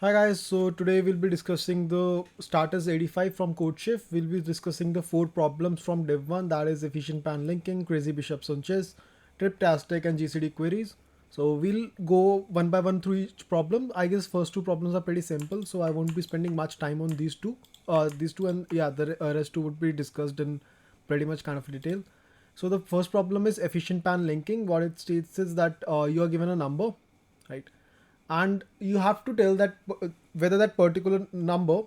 Hi guys, so today we'll be discussing the starters 85 from Codechef. We'll be discussing the 4 problems from Div 1, that is efficient pan linking, crazy bishops on chess, Triptastic and GCD queries. So we'll go one by one through each problem. I guess first 2 problems are pretty simple, so I won't be spending much time on these two. And yeah, the rest two would be discussed in pretty much kind of detail. So the first problem is efficient pan linking. What it states is that you are given a number, right? And you have to tell that whether that particular number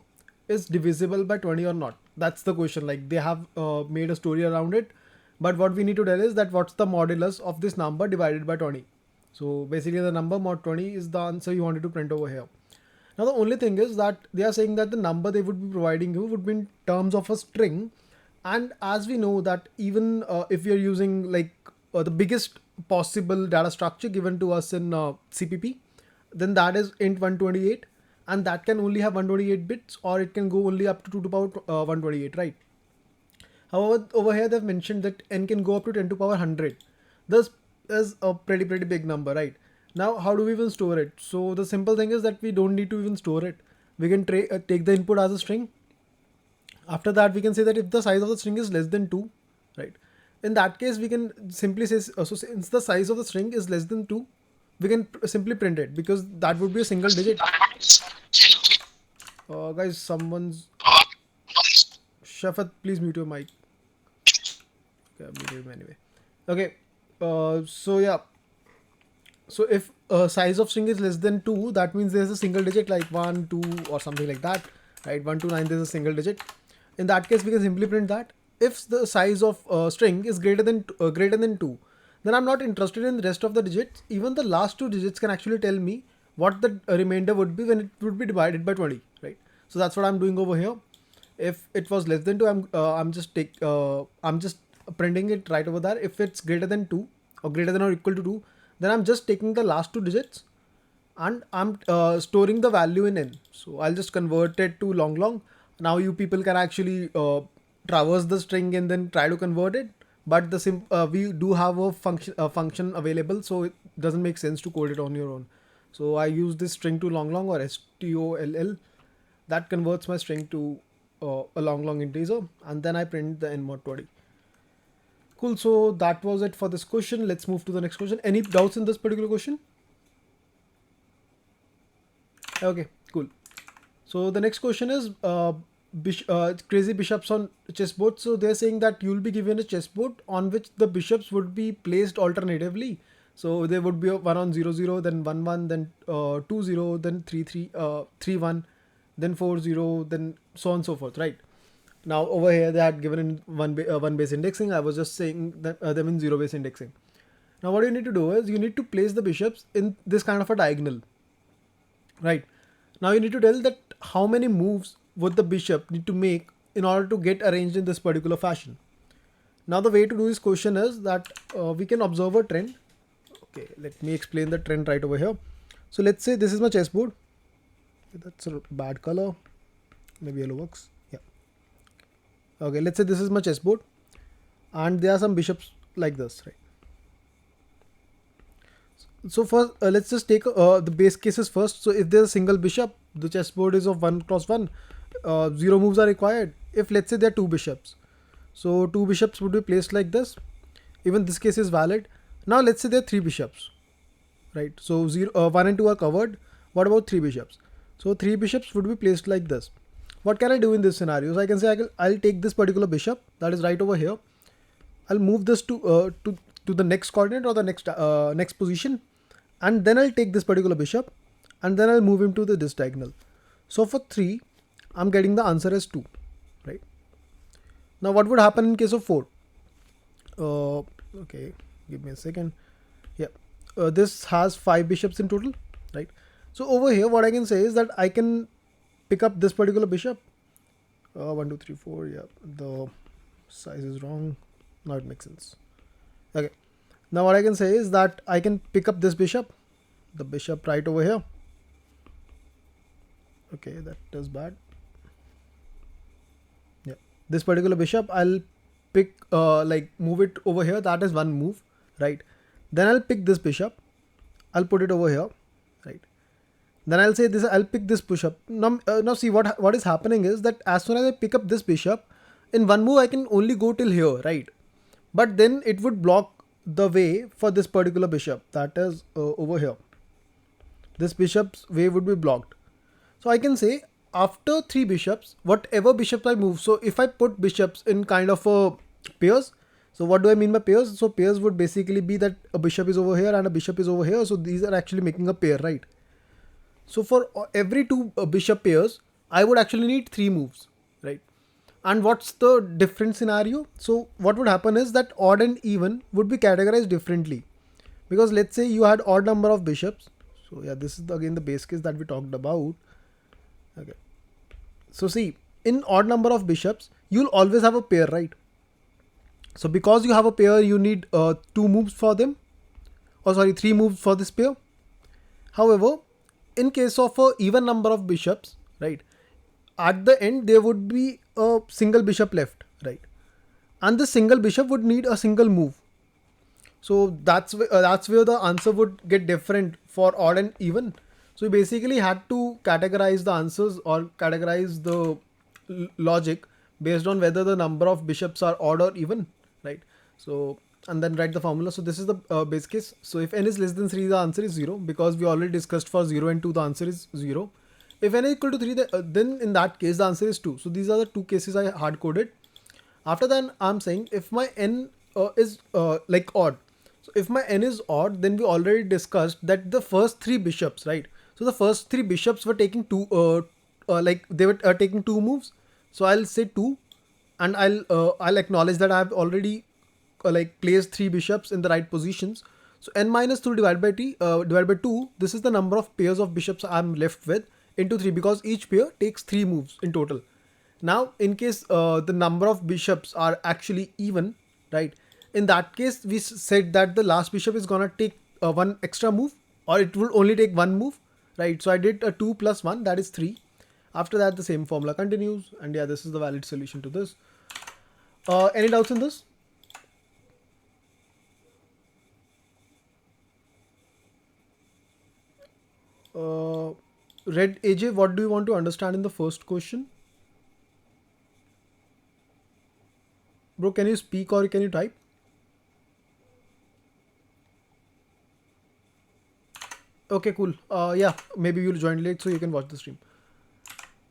is divisible by 20 or not. That's the question. Like they have made a story around it, but what we need to tell is that what's the modulus of this number divided by 20. So basically the number mod 20 is the answer you wanted to print over here. Now the only thing is that they are saying that the number they would be providing you would be in terms of a string, and as we know that even if we are using like the biggest possible data structure given to us in CPP, then that is int 128, and that can only have 128 bits, or it can go only up to 2 to power 128, right? However, over here they've mentioned that n can go up to 10 to power 100. This is a pretty big number, right? Now, how do we even store it? So the simple thing is that we don't need to even store it. We can take the input as a string. After that, we can say that if the size of the string is less than 2, right? In that case, we can simply say, so since the size of the string is less than 2, we can simply print it because that would be a single digit. Guys, someone's Shafat, please mute your mic. Okay, I muted him anyway. Okay, so yeah, so if size of string is less than 2, that means there's a single digit like 1, 2 or something like that, right? 1 to 9, there's a single digit. In that case, we can simply print that. If the size of string is greater than 2, then I'm not interested in the rest of the digits. Even the last 2 digits can actually tell me what the remainder would be when it would be divided by 20, right? So that's what I'm doing over here. If it was less than 2, I'm just printing it right over there. If it's greater than 2 or greater than or equal to 2, then I'm just taking the last 2 digits and I'm storing the value in n. So I'll just convert it to long. Now you people can actually traverse the string and then try to convert it. But we do have a function available, so it doesn't make sense to code it on your own. So I use this string to long or stoll. That converts my string to a long integer, and then I print the n mod 20. Cool. So that was it for this question. Let's move to the next question. Any doubts in this particular question? Okay, cool. So the next question is crazy bishops on chessboard. So they're saying that you'll be given a chessboard on which the bishops would be placed alternatively. So there would be a 1 on 0 0, then 1 1, then 2 0, then 3 3, 3 1, then 4 0, then so on and so forth, right? Now over here they had given in one base indexing. I was just saying that them in 0 base indexing. Now what you need to do is you need to place the bishops in this kind of a diagonal, right? Now you need to tell that how many moves would the bishop need to make in order to get arranged in this particular fashion. Now the way to do this question is that we can observe a trend. Okay, let me explain the trend right over here. So let's say this is my chessboard. That's a bad color. Maybe yellow works. Yeah. Okay, let's say this is my chessboard and there are some bishops like this, right? So first, let's just take the base cases first. So if there's a single bishop, the chessboard is of 1 cross 1. 0 moves are required. If let's say there are 2 bishops, so 2 bishops would be placed like this. Even this case is valid. Now let's say there are 3 bishops, right? So 1 and 2 are covered. What about 3 bishops? So 3 bishops would be placed like this. What can I do in this scenario? So I can say I'll take this particular bishop that is right over here. I'll move this to the next coordinate or the next position, and then I'll take this particular bishop and then I'll move him to this diagonal. So for 3, I'm getting the answer as 2, right? Now what would happen in case of 4? Okay, give me a second. Yeah, this has 5 bishops in total, right? So over here what I can say is that I can pick up this particular bishop. 1 2 3 4. Yeah, the size is wrong. Now it makes sense. Okay, now what I can say is that I can pick up this bishop, the bishop right over here. Okay, that is bad. Yeah, this particular bishop I'll pick like move it over here. That is one move, right? Then I'll pick this bishop, I'll put it over here, right? Then I'll say this, I'll pick this bishop. Now see what is happening is that as soon as I pick up this bishop, in one move I can only go till here, right? But then it would block the way for this particular bishop, that is over here. This bishop's way would be blocked. So I can say after 3 bishops, whatever bishops I move, so if I put bishops in kind of a pairs, so what do I mean by pairs? So pairs would basically be that a bishop is over here and a bishop is over here. So these are actually making a pair, right? So for every 2 bishop pairs, I would actually need 3 moves, right? And what's the different scenario? So what would happen is that odd and even would be categorized differently, because let's say you had odd number of bishops. So yeah, this is again the base case that we talked about. Okay. So see, in odd number of bishops, you'll always have a pair, right? So because you have a pair, you need 2 moves for them. Or sorry, 3 moves for this pair. However, in case of a even number of bishops, right, at the end there would be a single bishop left, right? And the single bishop would need a single move. So that's where the answer would get different for odd and even. So we basically had to categorize the answers or categorize the logic based on whether the number of bishops are odd or even, right? So and then write the formula. So this is the base case. So if n is less than 3, the answer is 0, because we already discussed for 0 and 2 the answer is 0. If n is equal to 3, then in that case the answer is 2. So these are the 2 cases I hard coded. After that I'm saying if my n is like odd. So if my n is odd, then we already discussed that the first 3 bishops, right? So the first 3 bishops were taking like they were taking 2 moves. So I'll say 2, and I'll acknowledge that I have already like placed 3 bishops in the right positions. So n minus 2 divided by 2. This is the number of pairs of bishops I'm left with into 3, because each pair takes 3 moves in total. Now, in case the number of bishops are actually even, right? In that case, we said that the last bishop is gonna take 1 extra move, or it will only take 1 move, right? So I did a 2 plus 1, that is 3. After that, the same formula continues, and yeah, this is the valid solution to this. Any doubts in this? Red AJ, what do you want to understand in the first question? Bro, can you speak or can you type? Okay, cool. Yeah, maybe you'll join late so you can watch the stream.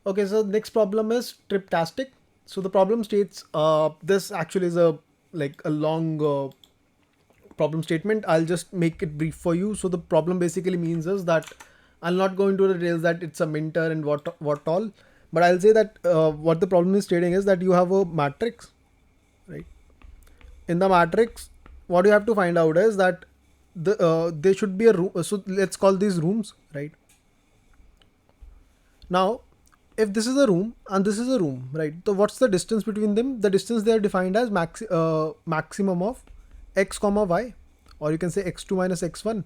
Okay, so next problem is Triptastic. So the problem states, this actually is a long problem statement. I'll just make it brief for you. So the problem basically means is that I'll not go into the details that it's a minter and what all, but I'll say that what the problem is stating is that you have a matrix, right? In the matrix, what you have to find out is that there should be a room. So let's call these rooms, right? Now, if this is a room and this is a room, right? So what's the distance between them? The distance they are defined as maximum of x comma y, or you can say x2 minus x1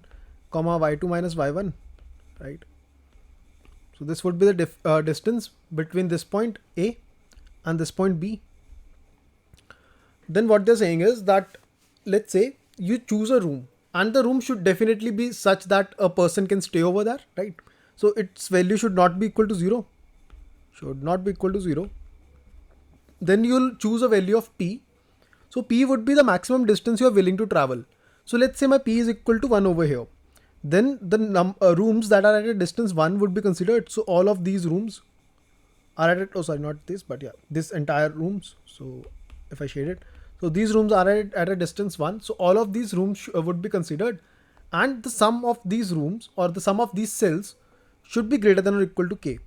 comma y2 minus y1, right? So this would be the distance between this point A and this point B. Then what they're saying is that, let's say you choose a room, and the room should definitely be such that a person can stay over there, right? So its value should not be equal to 0. Should not be equal to 0. Then you'll choose a value of P. So P would be the maximum distance you are willing to travel. So let's say my P is equal to 1 over here. Then the rooms that are at a distance 1 would be considered. So all of these rooms are at oh sorry, not this, but yeah, this entire rooms. So if I shade it, so these rooms are at a distance 1. So all of these rooms would be considered, and the sum of these rooms or the sum of these cells should be greater than or equal to k,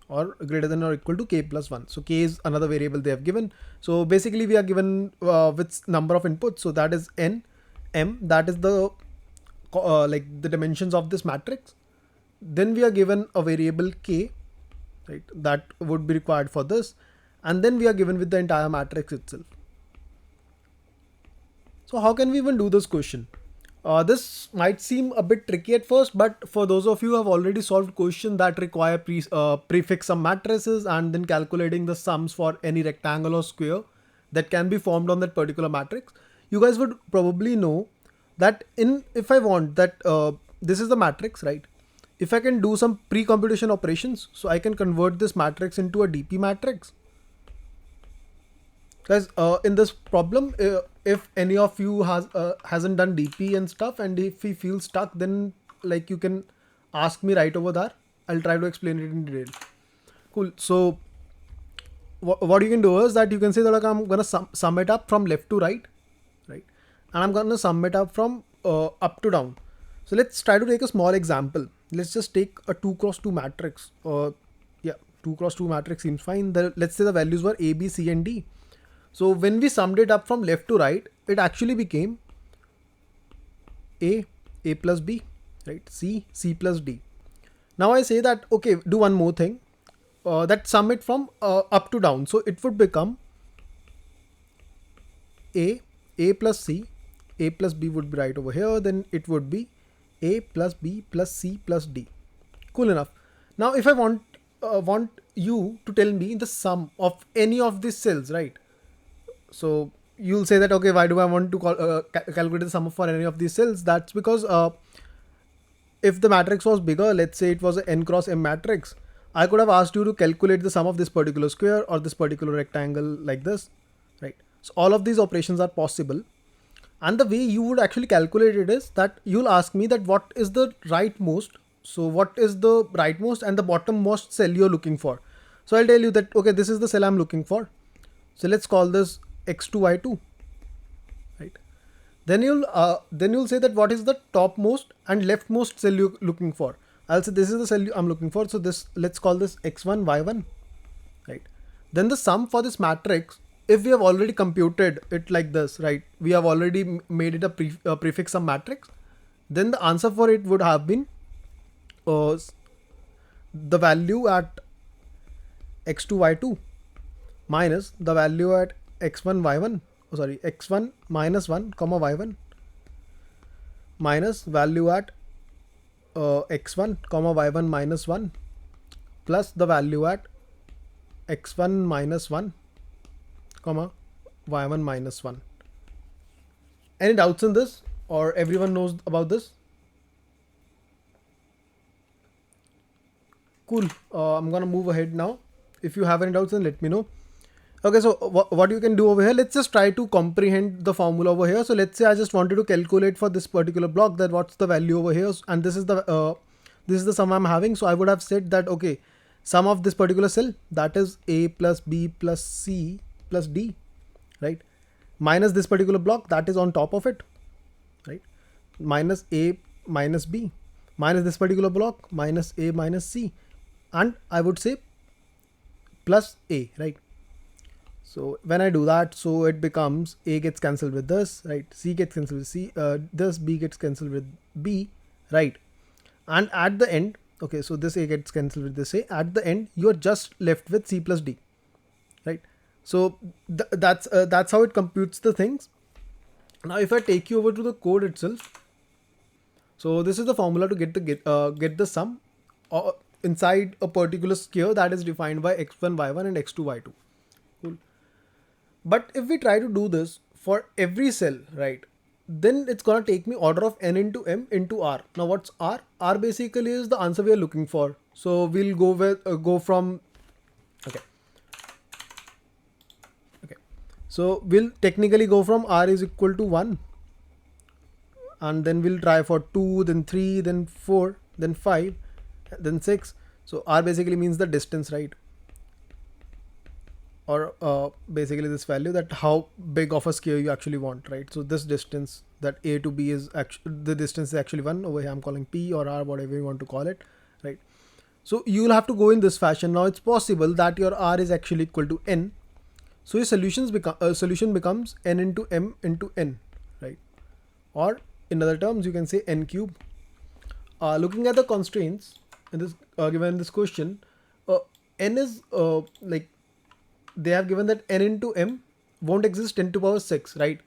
or greater than or equal to k plus 1. So k is another variable they have given. So basically we are given with number of inputs. So that is n, m, that is the like the dimensions of this matrix. Then we are given a variable k, right, that would be required for this, and then we are given with the entire matrix itself. So how can we even do this question? This might seem a bit tricky at first, but for those of you who have already solved questions that require prefix some matrices and then calculating the sums for any rectangle or square that can be formed on that particular matrix, you guys would probably know that if I want that this is the matrix, right? if I can do some pre-computation operations, so I can convert this matrix into a DP matrix. Guys, in this problem, if any of you hasn't done DP and stuff, and if he feels stuck, then like you can ask me right over there. I'll try to explain it in detail. Cool. So what you can do is that you can say that like, I'm gonna sum it up from left to right, and I'm gonna sum it up from up to down. So let's try to take a small example. Let's just take a 2x2 matrix. 2x2 matrix seems fine. Let's say the values were A, B, C, and D. So when we summed it up from left to right, it actually became A plus B, right? C plus D. Now I say that, okay, do one more thing. That sum it from up to down. So it would become A plus C, A plus B would be right over here. Then it would be A plus B plus C plus D. Cool enough. Now if I want you to tell me the sum of any of these cells, right? So you'll say that, okay, why do I want to calculate the sum for any of these cells? That's because if the matrix was bigger, let's say it was an n cross m matrix, I could have asked you to calculate the sum of this particular square or this particular rectangle like this, right? So all of these operations are possible. And the way you would actually calculate it is that you'll ask me that what is the rightmost. So what is the rightmost and the bottommost cell you're looking for? So I'll tell you that, okay, this is the cell I'm looking for. So let's call this x2, y2, right? Then you'll say that what is the topmost and leftmost cell you're looking for. I'll say this is the cell I'm looking for. So this, let's call this x1, y1, right? Then the sum for this matrix, if we have already computed it like this, right? We have already made it a prefix sum matrix. Then the answer for it would have been the value at x2, y2 minus the value at x1, y1, x1 minus 1, comma y1 minus value at x1, comma y1 minus 1 plus the value at x1 minus 1, comma y1 minus 1. Any doubts in this, or everyone knows about this? Cool. I'm gonna move ahead now. If you have any doubts, then let me know. Okay, so what you can do over here, let's just try to comprehend the formula over here. So let's say I just wanted to calculate for this particular block that what's the value over here, and this is the sum I'm having. So I would have said that, okay, sum of this particular cell, that is A plus B plus C plus D, right? Minus this particular block that is on top of it, right? Minus A minus B minus this particular block minus A minus C, and I would say plus A, right? So when I do that, so it becomes A gets cancelled with this, right? C gets cancelled with C, this B gets cancelled with B, right? And at the end, okay, so this A gets cancelled with this A. At the end, you're just left with C plus D, right? So that's how it computes the things. Now, if I take you over to the code itself, so this is the formula to get the sum inside a particular square that is defined by x1, y1 and x2, y2. Cool. But if we try to do this for every cell, right, then it's gonna take me order of n into m into r. Now what's r? R basically is the answer we are looking for. So we'll go from, okay. So we'll technically go from r is equal to 1, and then we'll try for 2, then 3, then 4, then 5, then 6. So r basically means the distance, right? Or basically this value, that how big of a square you actually want, right? So this distance, that A to B is actually, the distance is actually 1. Over here I'm calling P or R, whatever you want to call it, right? So you'll have to go in this fashion. Now it's possible that your R is actually equal to n. So your solution becomes n into m into n, right? Or in other terms, you can say n cube. Looking at the constraints in this given in this question, n is like, they have given that n into m won't exist 10 to the power 6, right?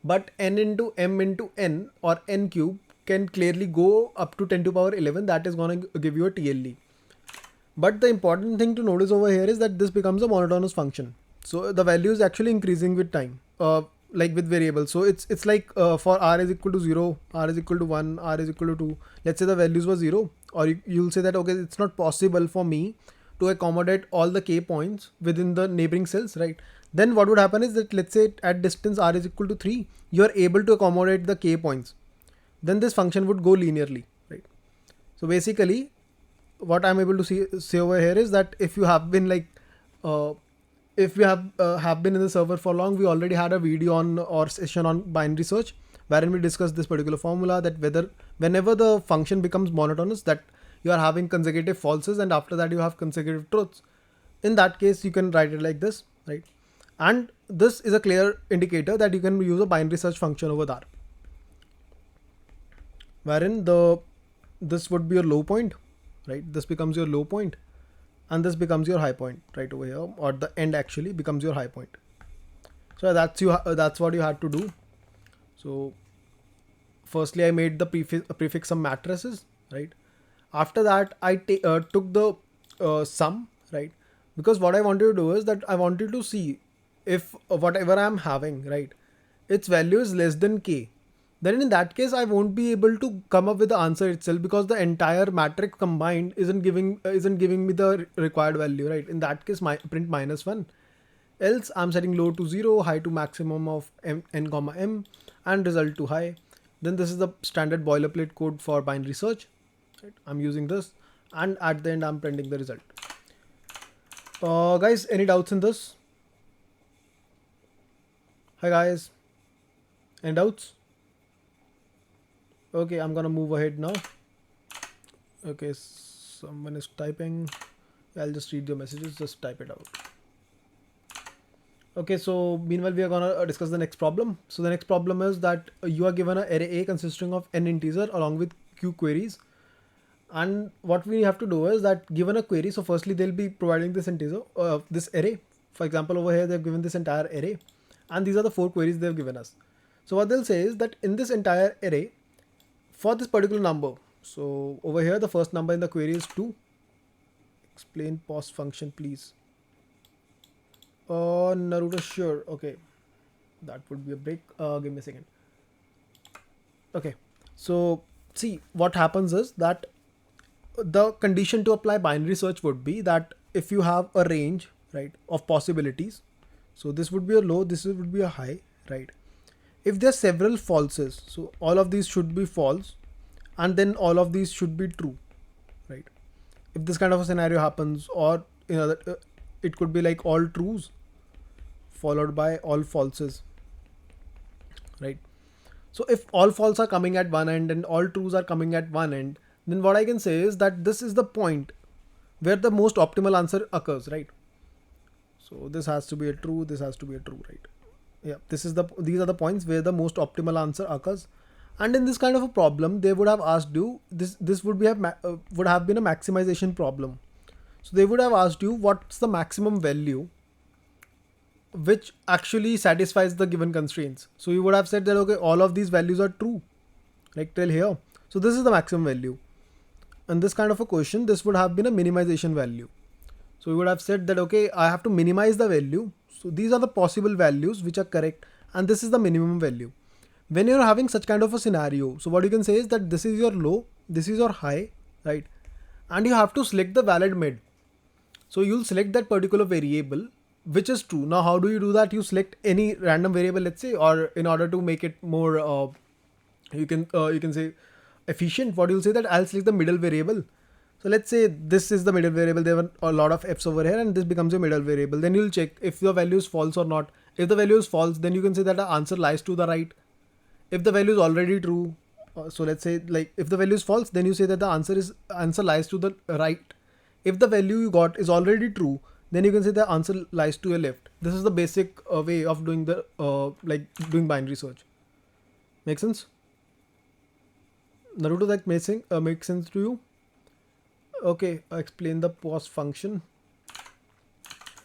But n into m into n or n cube can clearly go up to 10 to the power 11. That is going to give you a TLE. But the important thing to notice over here is that this becomes a monotonous function. So the value is actually increasing with time, like with variables. So it's like for r is equal to 0, r is equal to 1, r is equal to 2. Let's say the values were 0. or you'll say that, okay, it's not possible for me to accommodate all the k points within the neighboring cells, right? Then what would happen is that, let's say at distance r is equal to 3, you are able to accommodate the k points. Then this function would go linearly, right? So basically, what I'm able to say over here is that if you have been like, if we have been in the server for long, we already had a video on or session on binary search wherein we discussed this particular formula, that whenever the function becomes monotonous, that you are having consecutive falses and after that you have consecutive truths. In that case, you can write it like this, right? And this is a clear indicator that you can use a binary search function over there, wherein this would be your low point, right? This becomes your low point and this becomes your high point right over here, or the end actually becomes your high point. So that's what you had to do. So firstly I made the prefix some matrices, right? After that I took the sum, right? Because what I wanted to do is that I wanted to see if whatever I'm having, right, its value is less than k, then in that case I won't be able to come up with the answer itself, because the entire matrix combined isn't giving me the required value, right? In that case, print -1. Else I'm setting low to 0, high to maximum of n comma m, and result to high. Then this is the standard boilerplate code for binary search, right? I'm using this, and at the end I'm printing the result. Guys, any doubts in this? Hi guys, any doubts? Okay, I'm gonna move ahead now. Okay, someone is typing. I'll just read your messages, just type it out. Okay, so meanwhile we are gonna discuss the next problem. So the next problem is that you are given an array A consisting of n integer along with q queries. And what we have to do is that, given a query, so firstly they'll be providing this integer, this array. For example, over here they've given this entire array, and these are the 4 queries they've given us. So what they'll say is that in this entire array, for this particular number, so over here the first number in the query is 2. Explain pos function please. Naruto, sure. Okay, that would be a break. Give me a second. Okay, so see, what happens is that the condition to apply binary search would be that if you have a range, right, of possibilities, so this would be a low, this would be a high, right? If there are several falses, so all of these should be false, and then all of these should be true, right? If this kind of a scenario happens, or it could be like all trues followed by all falses, right? So if all false are coming at one end and all trues are coming at one end, then what I can say is that this is the point where the most optimal answer occurs, right? So this has to be a true, this has to be a true, right? Yeah, these are the points where the most optimal answer occurs. And in this kind of a problem, they would have asked you, this would have been a maximization problem. So they would have asked you what's the maximum value which actually satisfies the given constraints. So you would have said that, okay, all of these values are true, like till here. So this is the maximum value. And this kind of a question, this would have been a minimization value. So we would have said that, okay, I have to minimize the value. So these are the possible values which are correct, and this is the minimum value. When you're having such kind of a scenario, so what you can say is that this is your low, this is your high, right? And you have to select the valid mid. So you'll select that particular variable which is true. Now, how do you do that? You select any random variable, let's say, or in order to make it more, you can say efficient, what you'll say that I'll select the middle variable. So let's say this is the middle variable. There are a lot of f's over here, and this becomes your middle variable. Then you'll check if the value is false or not. If the value is false, then you can say that the answer lies to the right. If the value is already true, so let's say like if the value is false, then you say that the answer lies to the right. If the value you got is already true, then you can say the answer lies to your left. This is the basic way of doing the doing binary search. Make sense? Naruto, that makes sense to you? Okay, I'll explain the pos function.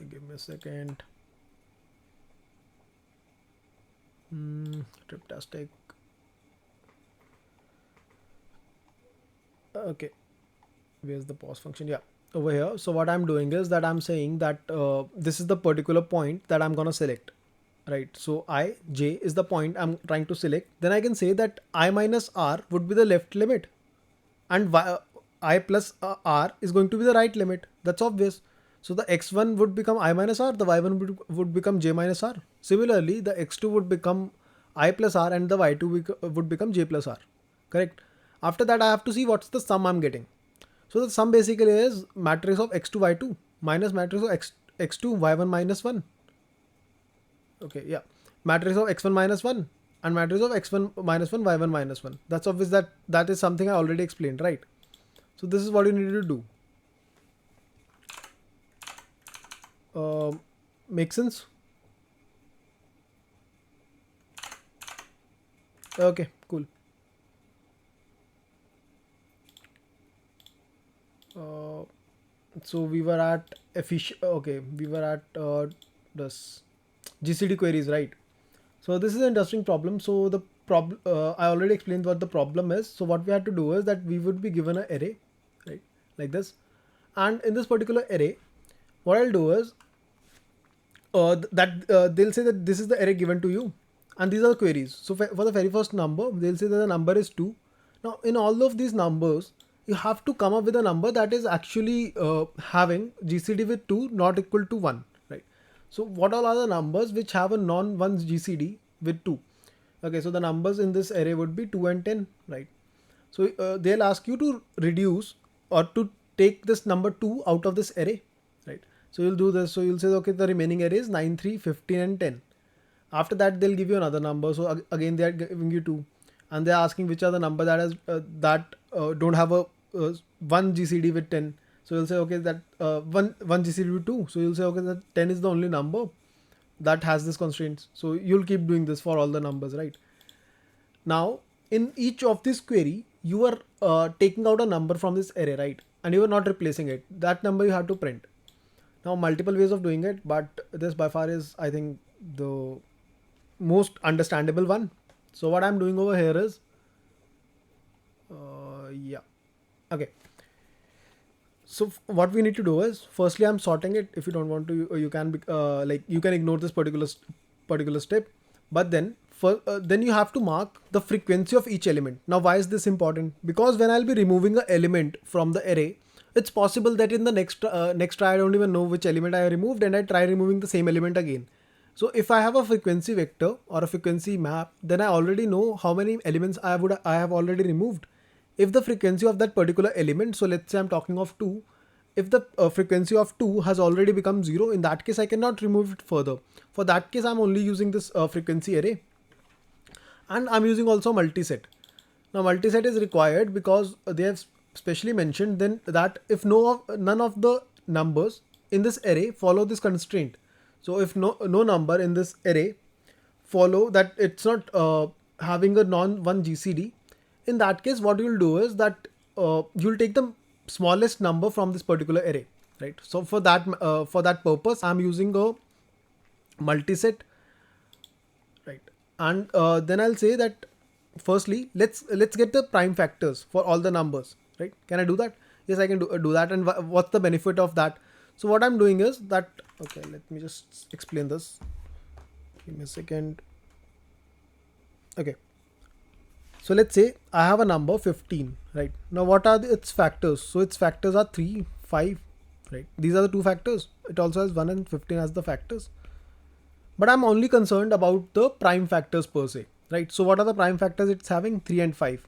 Give me a second. Triptastic. Okay, where's the pos function? Yeah, over here. So what I'm doing is that I'm saying that this is the particular point that I'm gonna select, right? So j is the point I'm trying to select. Then I can say that I minus r would be the left limit, and I plus r is going to be the right limit. That's obvious. So the x1 would become I minus r, the y1 would become j minus r. Similarly, the x2 would become I plus r and the y2 would become j plus r. Correct. After that, I have to see what's the sum I'm getting. So the sum basically is matrix of x2 y2 minus matrix of x2 y1 minus 1. Okay, yeah. Matrix of x1 minus 1 and matrix of x1 minus 1 y1 minus 1. That's obvious that is something I already explained, right? So this is what you need to do. Make sense? Okay, cool. So we were at efficient. Okay, we were at this GCD queries, right? So this is an interesting problem. So the problem I already explained what the problem is. So what we had to do is that we would be given an array, right, like this, and in this particular array, what I'll do is they'll say that this is the array given to you, and these are the queries. So for the very first number, they'll say that the number is 2. Now in all of these numbers, you have to come up with a number that is actually having GCD with 2 not equal to 1, right? So what all are the numbers which have a non-1 GCD with 2? Okay, so the numbers in this array would be 2 and 10, right? So they'll ask you to reduce or to take this number 2 out of this array, right? So you'll do this. So you'll say, okay, the remaining array is 9, 3, 15 and 10. After that, they'll give you another number. So again, they are giving you 2, and they're asking which are the number that has don't have a 1 GCD with 10. So you'll say, okay, that one GCD with 2. So you'll say, okay, that 10 is the only number that has this constraints. So you'll keep doing this for all the numbers, right? Now in each of this query, you are taking out a number from this array, right? And you are not replacing it. That number you have to print. Now multiple ways of doing it, but this by far is, I think, the most understandable one. So what I'm doing over here is, yeah, okay. So what we need to do is, firstly, I'm sorting it. If you don't want to, you can be, you can ignore this particular step. But then then you have to mark the frequency of each element. Now why is this important? Because when I'll be removing an element from the array, it's possible that in the next try I don't even know which element I removed, and I try removing the same element again. So if I have a frequency vector or a frequency map, then I already know how many elements I have already removed. If the frequency of that particular element, so let's say I'm talking of 2, if the frequency of 2 has already become 0, in that case I cannot remove it further. For that case, I'm only using this frequency array, and I'm using also multiset. Now multiset is required because they have specially mentioned then that if none of the numbers in this array follow this constraint. So if no number in this array follow that it's not having a non-1 GCD, in that case what you'll do is that you'll take the smallest number from this particular array, right? So for that purpose, I'm using a multiset, right? And then I'll say that firstly, let's get the prime factors for all the numbers, right? Can I do that? Yes, I can do that. And what's the benefit of that? So what I'm doing is that, okay, let me just explain this. Give me a second. Okay. So let's say I have a number 15, right? Now what are its factors? So its factors are 3, 5, right? These are the two factors. It also has 1 and 15 as the factors. But I'm only concerned about the prime factors per se, right? So what are the prime factors it's having? 3 and 5.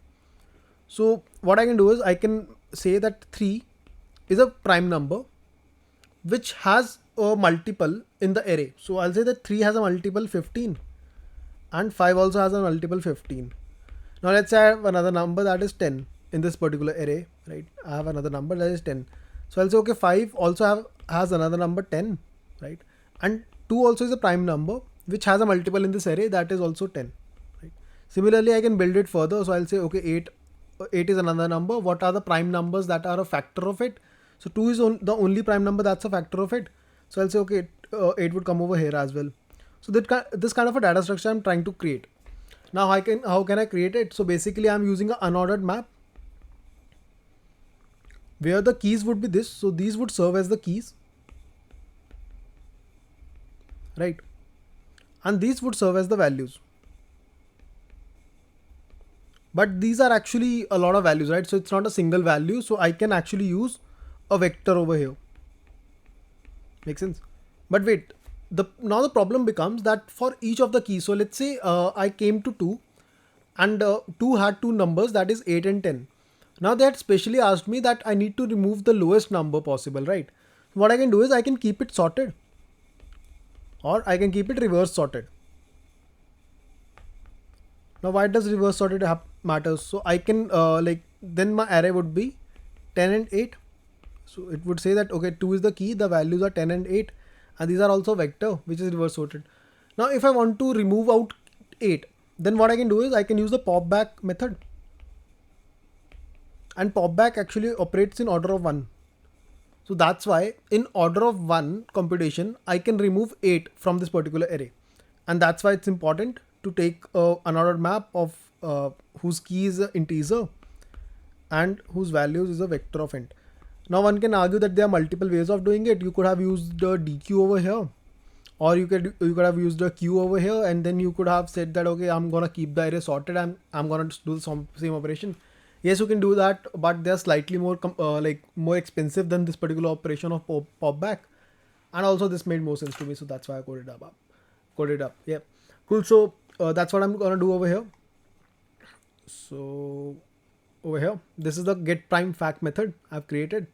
So what I can do is I can say that 3 is a prime number which has a multiple in the array. So I'll say that 3 has a multiple 15 and 5 also has a multiple 15. Now let's say I have another number that is 10 in this particular array, right? I have another number that is 10. So I'll say, okay, 5 also has another number 10, right? And 2 also is a prime number which has a multiple in this array that is also 10, right? Similarly, I can build it further. So I'll say, okay, 8 is another number. What are the prime numbers that are a factor of it? So 2 is the only prime number that's a factor of it. So I'll say, okay, 8 would come over here as well. So this kind of a data structure I'm trying to create. Now how can I create it? So basically I'm using an unordered map where the keys would be this. So these would serve as the keys, right? And these would serve as the values. but these are actually a lot of values, right? So it's not a single value, so I can actually use a vector over here. Make sense? But wait, now the problem becomes that for each of the keys, so let's say I came to 2 and 2 had two numbers, that is 8 and 10. Now they had specially asked me that I need to remove the lowest number possible, right? What I can do is I can keep it sorted, or I can keep it reverse sorted. Now why does reverse sorted matters? So I can then my array would be 10 and 8. So it would say that okay, 2 is the key, the values are 10 and 8, and these are also vector which is reverse sorted. Now if I want to remove out 8, then what I can do is I can use the pop back method, and pop back actually operates in order of 1. So that's why in order of 1 computation I can remove 8 from this particular array, and that's why it's important to take another map of whose key is an integer and whose values is a vector of int. Now one can argue that there are multiple ways of doing it. You could have used the dq over here, or you could have used the q over here, and then you could have said that okay, I'm gonna keep the array sorted and I'm gonna do the same operation. Yes, you can do that, but they're slightly more more expensive than this particular operation of pop back, and also this made more sense to me, so that's why I coded up. Yeah, cool. So that's what I'm gonna do over here. So over here, this is the get prime fact method I've created.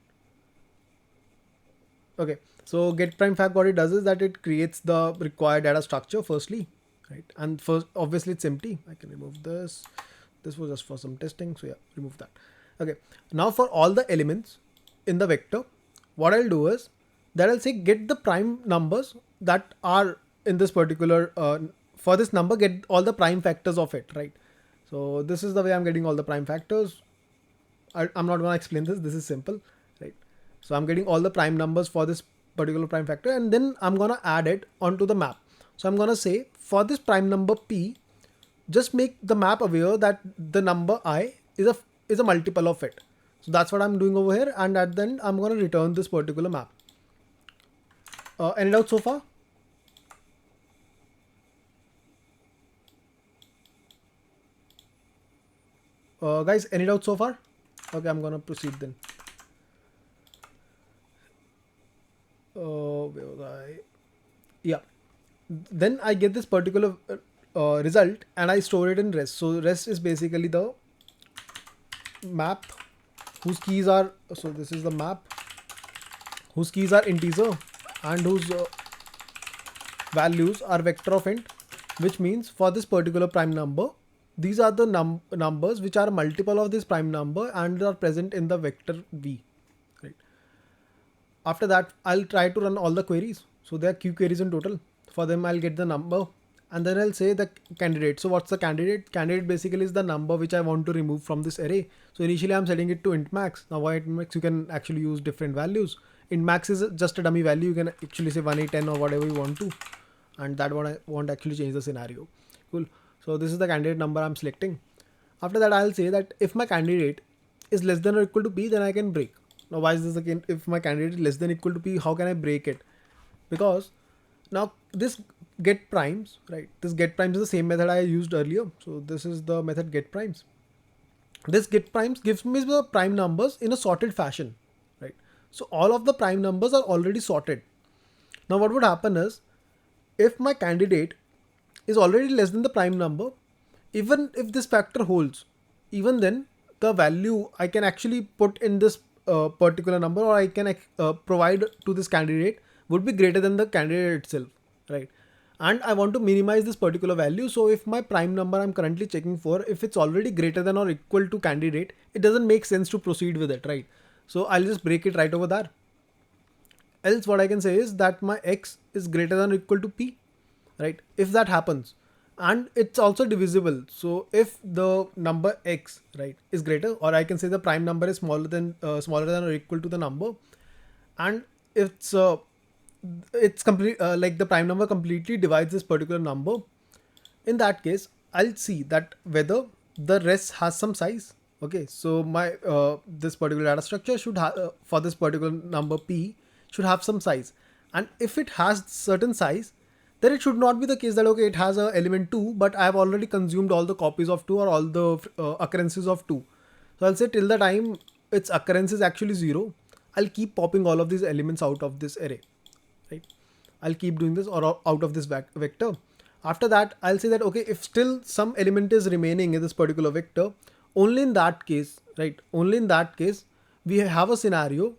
Okay, so get prime fact, what it does is that it creates the required data structure firstly, right? And first, obviously it's empty. I can remove this. This was just for some testing, so yeah, remove that. Okay, now for all the elements in the vector, what I'll do is that I'll say get the prime numbers that are in this particular for this number, get all the prime factors of it, right? So this is the way I'm getting all the prime factors. I'm not going to explain this. This is simple, right? So I'm getting all the prime numbers for this particular prime factor, and then I'm going to add it onto the map. So I'm going to say for this prime number p, just make the map aware that the number I is a multiple of it. So that's what I'm doing over here, and at the end I'm going to return this particular map. Any doubt so far? Guys, any doubt so far? Okay, I'm gonna proceed then. Where was I? Yeah. Then I get this particular result and I store it in rest. So rest is basically the map whose keys are, so this is the map whose keys are integer and whose values are vector of int, which means for this particular prime number, these are the numbers which are a multiple of this prime number and are present in the vector v, right? After that, I'll try to run all the queries. So there are q queries in total. For them, I'll get the number, and then I'll say the candidate. So what's the candidate? Candidate basically is the number which I want to remove from this array. So initially I'm setting it to int max. Now why int max? You can actually use different values. Int max is just a dummy value. You can actually say 1, 8, 10 or whatever you want to, and that one I won't actually change the scenario. Cool. So this is the candidate number I'm selecting. After that, I'll say that if my candidate is less than or equal to p, then I can break. Now why is this again? If my candidate is less than or equal to p, how can I break it? Because now this get primes, right? This get primes is the same method I used earlier. So this is the method get primes. This get primes gives me the prime numbers in a sorted fashion, right? So all of the prime numbers are already sorted. Now what would happen is if my candidate is already less than the prime number, even if this factor holds, even then the value I can actually put in this particular number, or I can provide to this candidate would be greater than the candidate itself, right? And I want to minimize this particular value. So if my prime number I'm currently checking for, if it's already greater than or equal to candidate, it doesn't make sense to proceed with it, right? So I'll just break it right over there. Else what I can say is that my x is greater than or equal to p, right? If that happens, and it's also divisible. So if the number x, right, is greater, or I can say the prime number is smaller than or equal to the number, and it's complete like the prime number completely divides this particular number, in that case I'll see that whether the rest has some size. Okay, so my this particular data structure should have for this particular number p should have some size, and if it has certain size, then it should not be the case that okay, it has a element 2, but I have already consumed all the copies of 2 or all the occurrences of 2. So I'll say till the time its occurrence is actually 0, I'll keep popping all of these elements out of this array, right? I'll keep doing this or out of this vector. After that, I'll say that okay, if still some element is remaining in this particular vector, only in that case, right? Only in that case, we have a scenario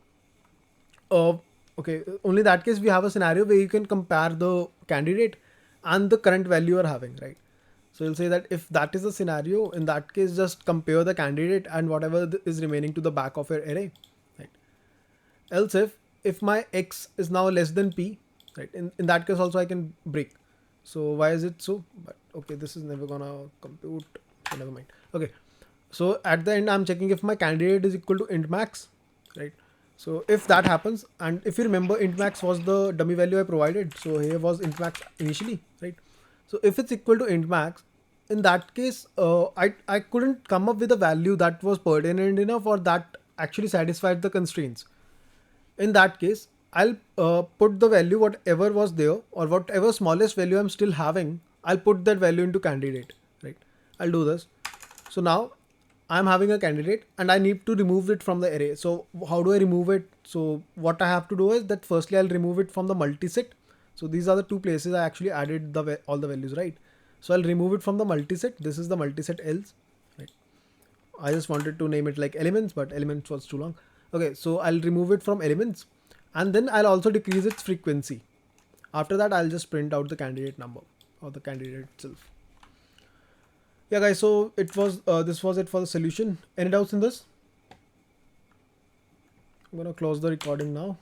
of okay, only that case we have a scenario where you can compare the candidate and the current value you're having, right? So you'll say that if that is the scenario, in that case, just compare the candidate and whatever is remaining to the back of your array, right? Else if my x is now less than p, right? In that case also I can break. So why is it so? But okay, this is never gonna compute. So never mind. Okay. So at the end, I'm checking if my candidate is equal to int max, right? So if that happens, and if you remember, int max was the dummy value I provided. So here was int max initially, right? So if it's equal to int max, in that case, I couldn't come up with a value that was pertinent enough or that actually satisfied the constraints. In that case, I'll put the value whatever was there or whatever smallest value I'm still having, I'll put that value into candidate, right? I'll do this. So now I'm having a candidate and I need to remove it from the array. So how do I remove it? So what I have to do is that firstly I'll remove it from the multiset. So these are the two places I actually added all the values, right? So I'll remove it from the multiset. This is the multiset else, right? I just wanted to name it like elements, but elements was too long. Okay, so I'll remove it from elements and then I'll also decrease its frequency. After that, I'll just print out the candidate number or the candidate itself. Yeah guys, so it was this was it for the solution. Any doubts in this? I'm gonna close the recording now.